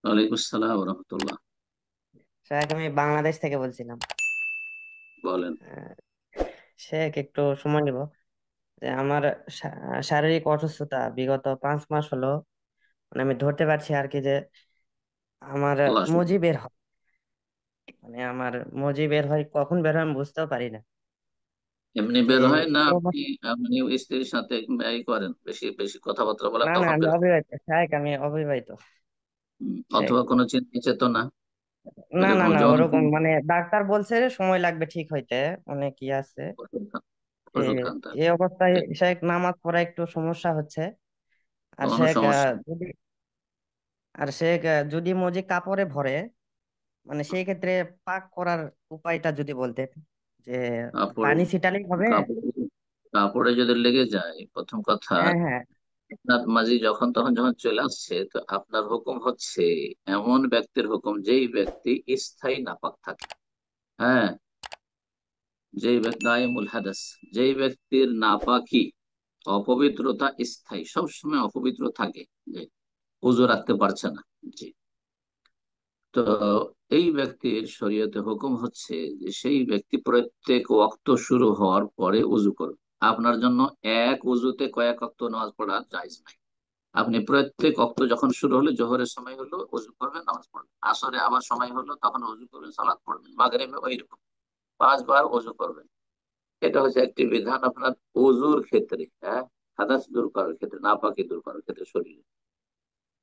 ওয়ালাইকুম আসসালাম রহমতুল্লাহ। শেখ, আমি বাংলাদেশ থেকে বলছিলাম। বলেন। আহ, শেখ, একটু সময় নিব। যে আমার শারীরিক অসুস্থতা বিগত 5 মাস হলো। মানে আমি ধরতে পারছি আর কি যে আমার আল্লাহ শুক্র। মজি বের হয়। মানে আমার মজি বের হয়, কখন বের হয় আমি বুঝতেও পারি না। এমনি যে বের হয় না? এই আপনি অবস্থা- আপনি স্ত্রীর সাথে এই করেন, বেশি বেশি কথাবার্তা বলেন না না, তখন আমি বের হয়? অবিবাহিত শেখ, আমি অবিবাহিত শেখ। অথবা কোনো চিন্তা চেতনা না না এরকম না, যখন ওরকম মানে ডাক্তার বলছে যে সময় লাগবে ঠিক হইতে, অনেক কি আছে। ওষুধ খান, এ ওষুধ খান তাহলে। এই অবস্থায় শেখ নামাজ পড়া একটু সমস্যা হচ্ছে। আর কোনো শেখ সমস্যা নেই। যদি যদি মজি কাপড়ে ভরে, মানে সেই ক্ষেত্রে পাক করার উপায়টা যদি বলতেন, যে কাপড়ে পানি ছিটালেই হবে। কাপড়ে কাপড়ে যদি লেগে যায়, প্রথম কথা, হ্যাঁ হ্যাঁ। আপনার মাঝি যখন তখন যখন চলে আসছে, তো আপনার হুকুম হচ্ছে এমন ব্যক্তির হুকুম যেই ব্যক্তি স্থায়ী নাপাক থাকে। হ্যাঁ, যেই ব্যক্তি দায়েমুল হাদাস, যেই ব্যক্তির নাপাকি, অপবিত্রতা স্থায়ী, সবসময় অপবিত্র থাকে, যে ওযু রাখতে পারছে না। জি। তো এই ব্যক্তির শরীয়তে হুকুম হচ্ছে যে সেই ব্যক্তি প্রত্যেক ওয়াক্ত শুরু হওয়ার পরে উজু করবে। আপনার জন্য এক উজুতে কয়েক ওয়াক্ত নামাজ পড়া জায়েজ নাই। আপনি প্রত্যেক ওয়াক্ত যখন শুরু হলো, জোহরের সময় হলো উজু করবেন, নামাজ পড়বেন। আসরে আবার সময় হলো, তখন উজু করবেন, সালাত পড়বেন। মাগরিবে ওইরকম 5 বার উজু করবেন। এটা হচ্ছে একটি বিধান আপনার ওযুর ক্ষেত্রে। হ্যাঁ, হাদাস দূর করার ক্ষেত্রে, নাপাকি দূর করার ক্ষেত্রে শরীরে।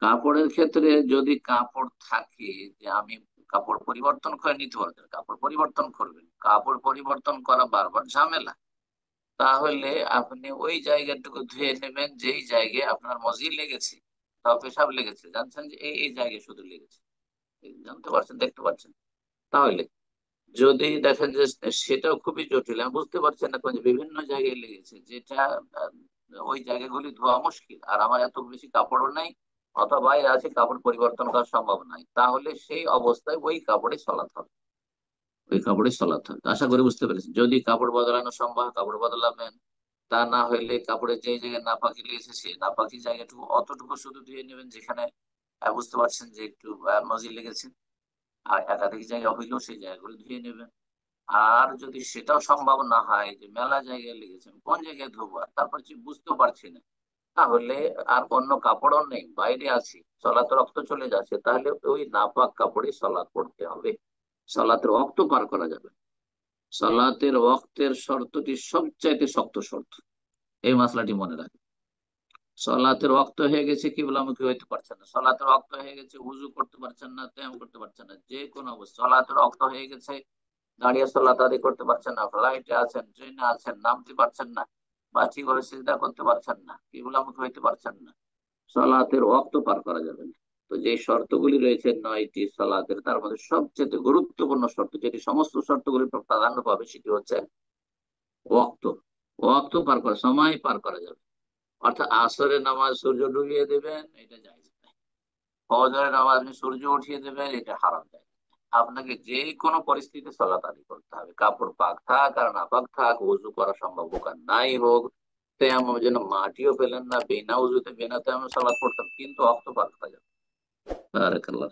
কাপড়ের ক্ষেত্রে যদি কাপড় থাকে, যে আমি কাপড় পরিবর্তন করে নিতে পারবেন, কাপড় পরিবর্তন করবেন, কাপড় পরিবর্তন করা বারবার ঝামেলা, তাহলে আপনি ওই জায়গাটুকু ধুয়ে নেবেন যেই জায়গায় আপনার মজি লেগেছে বা পেশাব লেগেছে, জানছেন যে এই এই জায়গায় শুধু লেগেছে, এই জানতে পারছেন, দেখতে পাচ্ছেন। তাহলে যদি দেখেন যে সেটাও খুবই জটিল, আমি বুঝতে পারছেন না, যে বিভিন্ন জায়গায় লেগেছে, যেটা আহ, ওই জায়গাগুলি ধোয়া মুশকিল, আর আমার এত বেশি কাপড়ও নাই, অথবা বাইরে আছে, কাপড় পরিবর্তন করা সম্ভব নাই, তাহলে সেই অবস্থায় ওই কাপড়ে চলাতে হবে। ওই কাপড়ে চলাতে হবে। আশা করি বুঝতে পেরেছেন। যদি কাপড় বদলানো সম্ভব হয়, কাপড় বদলাবেন। তা না হলে কাপড়ের যে জায়গায় নাপাকি লেগেছে, সেই নাপাকি জায়গাটুকু অতটুকু শুধু ধুয়ে নেবেন, যেখানে বুঝতে পারছেন যে একটু মজিল লেগেছে। আর একাধিক জায়গা হইলেও সেই জায়গাগুলো ধুয়ে নেবেন। আর যদি সেটাও সম্ভব না হয়, যে মেলা জায়গায় লেগেছে, আমি কোন জায়গায় ধোবো, আর তারপর যে বুঝতেও পারছি না, তাহলে আর অন্য কাপড়ও নেই, বাইরে আছি, সলাতে রক্ত চলে যাচ্ছে, তাহলে ওই নাপাক কাপড়ে সলাৎ পড়তে হবে। সলাতের ওয়াক্ত পার করা যাবে। সলাতের ওয়াক্তের শর্তটি সবচাইতে শক্ত শর্ত। এই মশলাটি মনে রাখবেন। সলাতের ওয়াক্ত হয়ে গেছে, কিবলামুখী হইতে পারছেন না, সলাতের ওয়াক্ত হয়ে গেছে, উযু করতে পারছেন না, তেয়াম্মুম করতে পারছেন না, যে কোনো অবস্থা, সলাতের ওয়াক্ত হয়ে গেছে, দাঁড়িয়ে সালাত আদায় করতে পারছেন না, ফ্লাইটে আছেন, ট্রেনে আছেন, নামতে পারছেন না, বা ঠিকভাবে সিজদা করতে পারছেন না, কিবলামুখী হইতে পারছেন না, সালাতের ওয়াক্ত পার করা যাবে না। তো যে শর্তগুলি রয়েছে 9টি সালাতের, তার মধ্যে সবচেয়ে গুরুত্বপূর্ণ শর্ত, যেটি সমস্ত শর্তগুলির প্রাধান্য পাবে, সেটি হচ্ছে ওয়াক্ত। ওয়াক্ত পার করা, সময় পার করা যাবে। অর্থাৎ আসরের নামাজ সূর্য ডুবিয়ে দেবেন, এটা জায়েজ নাই। ফজরের নামাজ আপনি সূর্য উঠিয়ে দেবেন, এটা হারাম যায়। আপনাকে যে কোনো পরিস্থিতিতে সালাত আদায় করতে হবে, কাপড় পাক থাক আর না পাক থাক, উজু করা সম্ভব হোক আর নাই হোক, তেমন যেন মাটিও পেলেন না, বিনা উজুতে বিনা তেমন সালাত পড়তাম, কিন্তু অক্ত পাক করা যাবে। বারাকাল্লাহ।